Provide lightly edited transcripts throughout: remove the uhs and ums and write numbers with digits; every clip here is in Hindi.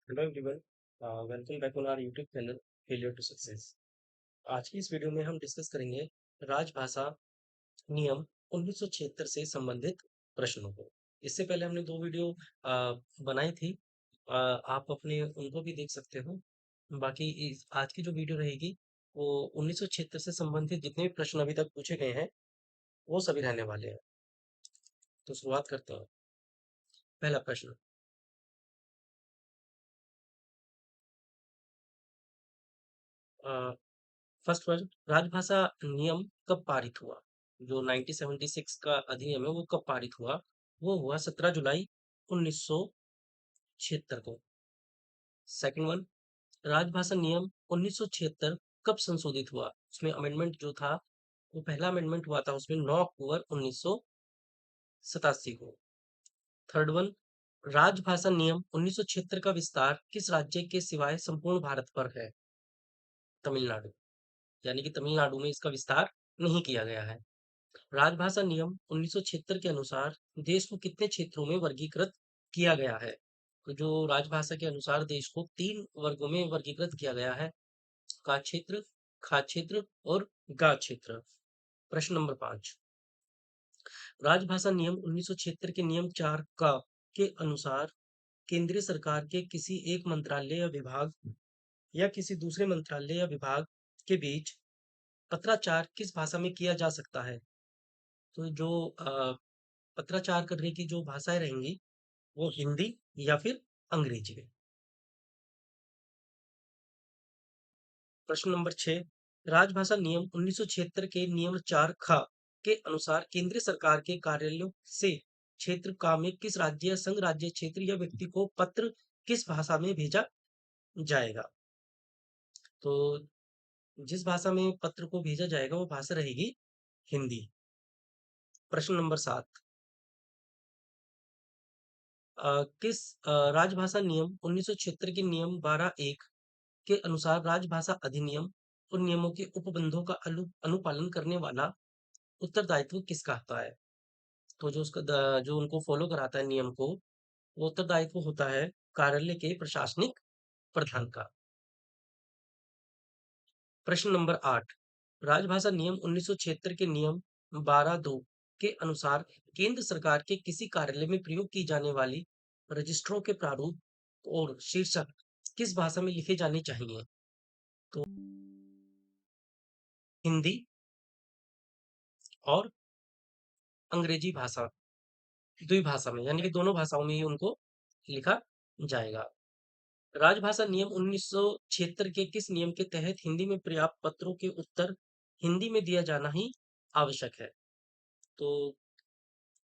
Hello everyone, welcome back on our YouTube channel failure to success. आज की इस वीडियो में हम डिस्कस करेंगे राजभाषा नियम 1976 से संबंधित प्रश्नों को। इससे पहले हमने दो वीडियो बनाई थी। आप अपने उनको भी देख सकते हो। बाकी आज की जो वीडियो रहेगी वो 1976 से संबंधित जितने भी प्रश्न अभी तक पूछे गए हैं वो सभी रहने वाले हैं। तो शुरुआत करते हैं। पहला प्रश्न, फर्स्ट क्वेश्चन, राजभाषा नियम कब पारित हुआ? जो 1976 का अधिनियम है वो कब पारित हुआ? वो हुआ 17 जुलाई 1976 को। सेकंड वन, राजभाषा नियम 1976 कब संशोधित हुआ? उसमें अमेंडमेंट जो था वो पहला अमेंडमेंट हुआ था उसमें 9 अक्टूबर 1987 को। थर्ड वन, राजभाषा नियम 1976 का विस्तार किस राज्य के सिवाय संपूर्ण भारत पर है? तमिलनाडु। यानी कि तमिलनाडु में इसका विस्तार नहीं किया गया है। राजभाषा नियम 1976 के अनुसार देश को कितने क्षेत्रों में वर्गीकृत किया गया है? तो जो राजभाषा के अनुसार देश को 3 वर्गों में वर्गीकृत किया गया है: का क्षेत्र, खा क्षेत्र और गा क्षेत्र। प्रश्न नंबर 5, राजभाषा नियम 1976 के नियम 4 का के अनुसार केंद्रीय सरकार के किसी एक मंत्रालय या विभाग या किसी दूसरे मंत्रालय या विभाग के बीच पत्राचार किस भाषा में किया जा सकता है? तो जो पत्राचार करने की जो भाषाएं रहेंगी वो हिंदी या फिर अंग्रेजी में। प्रश्न नंबर 6, राजभाषा नियम 1976 के नियम 4 ख के अनुसार केंद्र सरकार के कार्यालयों से क्षेत्र का में किस राज्य या संघ राज्य क्षेत्र या व्यक्ति को पत्र किस भाषा में भेजा जाएगा? तो जिस भाषा में पत्र को भेजा जाएगा वो भाषा रहेगी हिंदी। प्रश्न नंबर 7, राजभाषा नियम 1976 के नियम 12(1) के अनुसार राजभाषा अधिनियम उन नियमों के उपबंधों का अनुपालन करने वाला उत्तरदायित्व किसका होता है? तो जो उनको फॉलो कराता है नियम को, वो उत्तरदायित्व होता है कार्यालय के प्रशासनिक प्रधान का। प्रश्न नंबर 8, राजभाषा नियम 1976 के नियम 12(2) के अनुसार केंद्र सरकार के किसी कार्यालय में प्रयोग की जाने वाली रजिस्ट्रों के प्रारूप और शीर्षक किस भाषा में लिखे जाने चाहिए? तो हिंदी और अंग्रेजी भाषा, द्विभाषा में, यानी कि दोनों भाषाओं में ही उनको लिखा जाएगा। राजभाषा नियम 1976 के किस नियम के तहत हिंदी में पर्याप्त पत्रों के उत्तर हिंदी में दिया जाना ही आवश्यक है? तो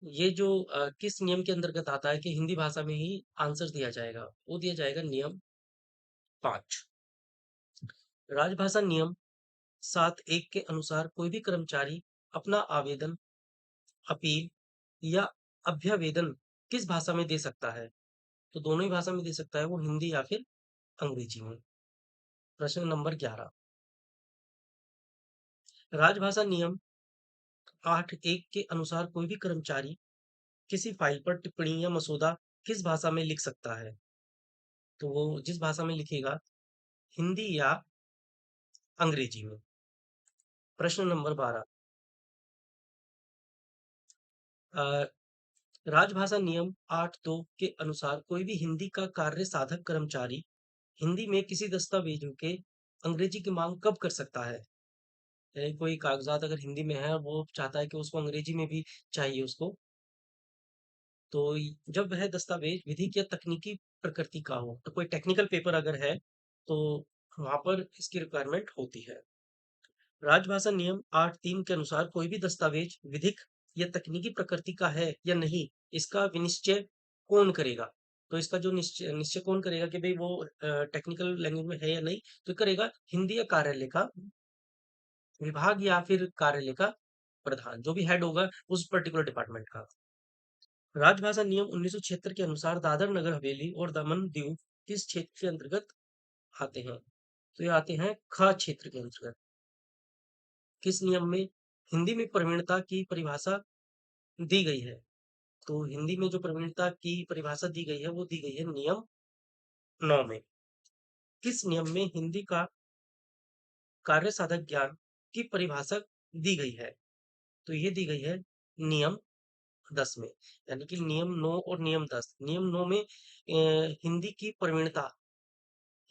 ये जो किस नियम के अंतर्गत आता है कि हिंदी भाषा में ही आंसर दिया जाएगा? वो दिया जाएगा नियम 5। राजभाषा नियम 7(1) के अनुसार कोई भी कर्मचारी अपना आवेदन, अपील या अभ्यावेदन किस भाषा में दे सकता है? तो दोनों ही भाषा में दे सकता है वो, हिंदी या फिर अंग्रेजी में। प्रश्न नंबर 11, राजभाषा नियम 8(1) के अनुसार कोई भी कर्मचारी किसी फाइल पर टिप्पणी या मसौदा किस भाषा में लिख सकता है? तो वो जिस भाषा में लिखेगा, हिंदी या अंग्रेजी में। प्रश्न नंबर 12, अ, राजभाषा नियम 8(2) के अनुसार कोई भी हिंदी का कार्य साधक कर्मचारी हिंदी में किसी दस्तावेजों के अंग्रेजी की मांग कब कर सकता है? कोई कागजात अगर हिंदी में है और वो चाहता है कि उसको अंग्रेजी में भी चाहिए उसको, तो जब वह दस्तावेज विधिक या तकनीकी प्रकृति का हो, तो कोई टेक्निकल पेपर अगर है तो वहां पर इसकी रिक्वायरमेंट होती है। राजभाषा नियम 8(3) के अनुसार कोई भी दस्तावेज विधिक या तकनीकी प्रकृति का है या नहीं, इसका विनिश्चय कौन करेगा? तो इसका जो निश्चय निश्चय कौन करेगा कि भाई वो टेक्निकल लैंग्वेज में है या नहीं, तो करेगा हिंदी या कार्यालय का विभाग या फिर कार्यालय का प्रधान, जो भी हेड होगा उस पर्टिकुलर डिपार्टमेंट का। राजभाषा नियम 1976 के अनुसार दादर नगर हवेली और दमन दीव किस क्षेत्र के अंतर्गत आते हैं? तो ये आते हैं ख क्षेत्र के अंतर्गत। किस नियम में हिंदी में प्रवीणता की परिभाषा दी गई है? तो हिंदी में जो प्रवीणता की परिभाषा दी गई है वो दी गई है नियम 9 में किस नियम में हिंदी का कार्य साधक ज्ञान की परिभाषा दी गई है? तो ये दी गई है नियम 10 में। यानी कि नियम 9 और नियम 10। नियम 9 में हिंदी की प्रवीणता,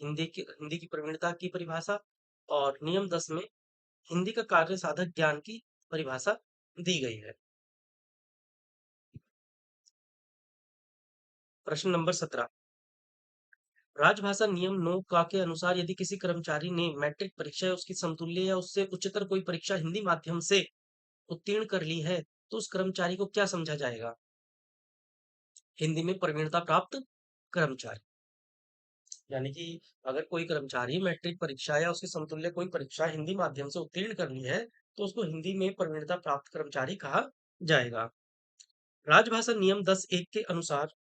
हिंदी की प्रवीणता की परिभाषा, और नियम 10 में हिंदी का कार्य साधक ज्ञान की परिभाषा दी गई है। प्रश्न नंबर 17। राजभाषा नियम 9 का के अनुसार यदि किसी कर्मचारी ने मैट्रिक परीक्षा या उसकी समतुल्य या उससे उच्चतर कोई परीक्षा हिंदी माध्यम से उत्तीर्ण कर ली है, तो उस कर्मचारी को क्या समझा जाएगा? हिंदी में प्रवीणता प्राप्त कर्मचारी। यानी कि अगर कोई कर्मचारी मैट्रिक परीक्षा या उसके समतुल्य कोई परीक्षा हिंदी माध्यम से उत्तीर्ण करनी है, तो उसको हिंदी में प्रवीणता प्राप्त कर्मचारी कहा जाएगा। राजभाषा नियम 10(1) के अनुसार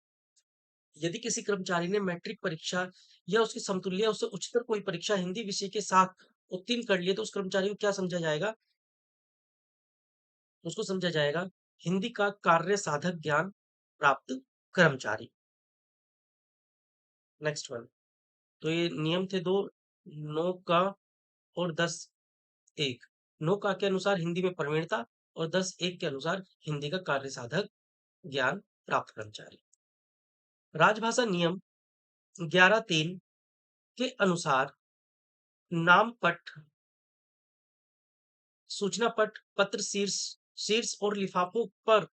यदि किसी कर्मचारी ने मैट्रिक परीक्षा या उसके समतुल्य या उससे उच्चतर कोई परीक्षा हिंदी विषय के साथ उत्तीर्ण कर लिए, तो उस कर्मचारी को क्या समझा जाएगा? उसको समझा जाएगा हिंदी का कार्य साधक ज्ञान प्राप्त कर्मचारी। Next one. तो ये नियम थे दो, 9 का और 10(1). 9 का के अनुसार हिंदी में प्रवीणता, और 10(1) के अनुसार हिंदी का कार्य साधक ज्ञान प्राप्त कर्मचारी। राजभाषा नियम 11(3) के अनुसार नाम पट, सूचना पट, पत्र शीर्ष शीर्ष और लिफाफों पर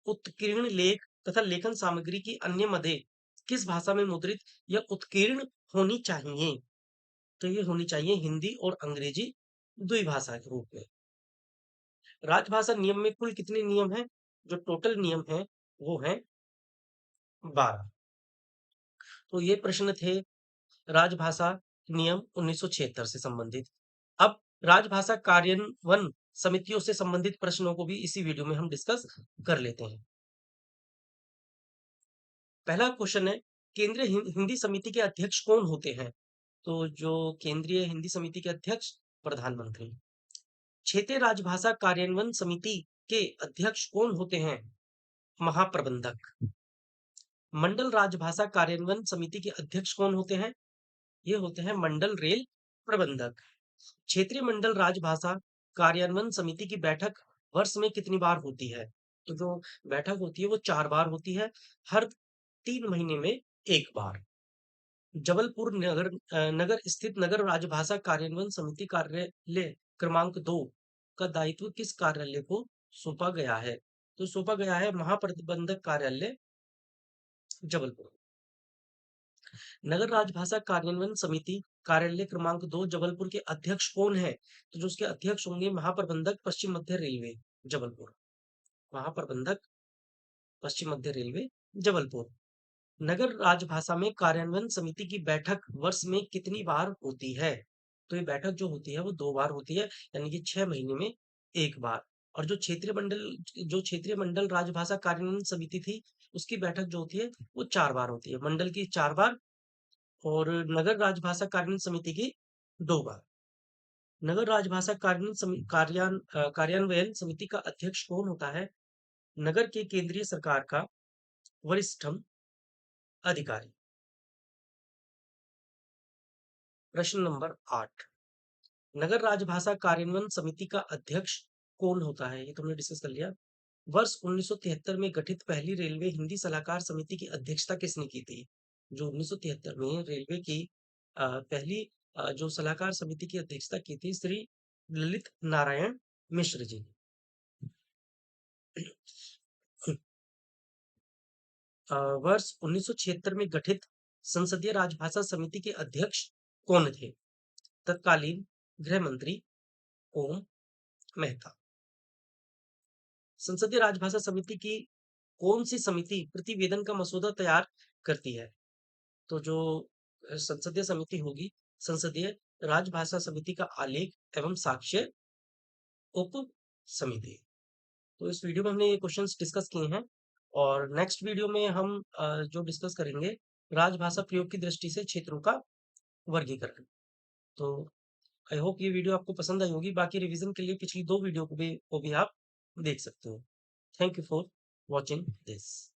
उत्कीर्ण लेख तथा लेखन सामग्री की अन्य मदें किस भाषा में मुद्रित या उत्कीर्ण होनी चाहिए? तो ये होनी चाहिए हिंदी और अंग्रेजी द्विभाषा के रूप में। राजभाषा नियम में कुल कितने नियम हैं? जो टोटल नियम हैं वो हैं 12। तो ये प्रश्न थे राजभाषा नियम 1976 से संबंधित। अब राजभाषा कार्यान्वयन समितियों से संबंधित प्रश्नों को भी इसी वीडियो में हम डिस्कस कर लेते हैं। पहला क्वेश्चन है, केंद्रीय हिंदी समिति के अध्यक्ष कौन होते हैं? तो जो केंद्रीय हिंदी समिति के अध्यक्ष, प्रधानमंत्री। क्षेत्रीय राजभाषा कार्यान्वयन समिति के अध्यक्ष कौन होते हैं? महाप्रबंधक। मंडल राजभाषा कार्यान्वयन समिति के अध्यक्ष कौन होते हैं? ये होते हैं मंडल रेल प्रबंधक। क्षेत्रीय मंडल राजभाषा कार्यान्वयन समिति की बैठक वर्ष में कितनी बार होती है? तो जो बैठक होती है वो 4 बार होती है, हर 3 महीने में 1 बार। जबलपुर नगर स्थित नगर राजभाषा कार्यान्वयन समिति कार्यालय क्रमांक 2 का दायित्व किस कार्यालय को सौंपा गया है? तो सौंपा गया है महाप्रबंधक कार्यालय, जबलपुर। नगर राजभाषा कार्यान्वयन समिति कार्यालय क्रमांक 2 जबलपुर के अध्यक्ष कौन है? तो जो उसके अध्यक्ष होंगे महाप्रबंधक पश्चिम मध्य रेलवे, जबलपुर। महाप्रबंधक पश्चिम मध्य रेलवे, जबलपुर। नगर राजभाषा में कार्यान्वयन समिति की बैठक वर्ष में कितनी बार होती है? तो ये बैठक जो होती है वो 2 बार होती है, यानी कि 6 महीने में 1 बार। और जो क्षेत्रीय मंडल राजभाषा कार्यान्वयन समिति थी, उसकी बैठक जो होती है वो 4 बार होती है। मंडल की 4 बार और नगर राजभाषा कार्यान्वयन समिति की 2 बार। नगर राजभाषा कार्यान्वयन समिति का अध्यक्ष कौन होता है? नगर के केंद्रीय सरकार का वरिष्ठतम अधिकारी। प्रश्न नंबर 8। नगर राजभाषा कार्यान्वयन समिति का अध्यक्ष कौन होता है? ये तुमने डिस्कस कर लिया। वर्ष 1973 में गठित पहली रेलवे हिंदी सलाहकार समिति की अध्यक्षता किसने की थी? जो 1973 में रेलवे की पहली जो सलाहकार समिति की अध्यक्षता की थी, श्री ललित नारायण मिश्र जी। वर्ष 1976 में गठित संसदीय राजभाषा समिति के अध्यक्ष कौन थे? तत्कालीन गृह मंत्री ओम मेहता। संसदीय राजभाषा समिति की कौन सी समिति प्रतिवेदन का मसौदा तैयार करती है? तो जो संसदीय समिति होगी, संसदीय राजभाषा समिति का आलेख एवं साक्ष्य उप समिति। तो इस वीडियो में हमने ये क्वेश्चंस डिस्कस किए हैं, और नेक्स्ट वीडियो में हम जो डिस्कस करेंगे राजभाषा प्रयोग की दृष्टि से क्षेत्रों का वर्गीकरण। तो आई होप ये वीडियो आपको पसंद आई होगी। बाकी रिवीजन के लिए पिछली 2 वीडियो को भी आप देख सकते हो। Thank you for watching this.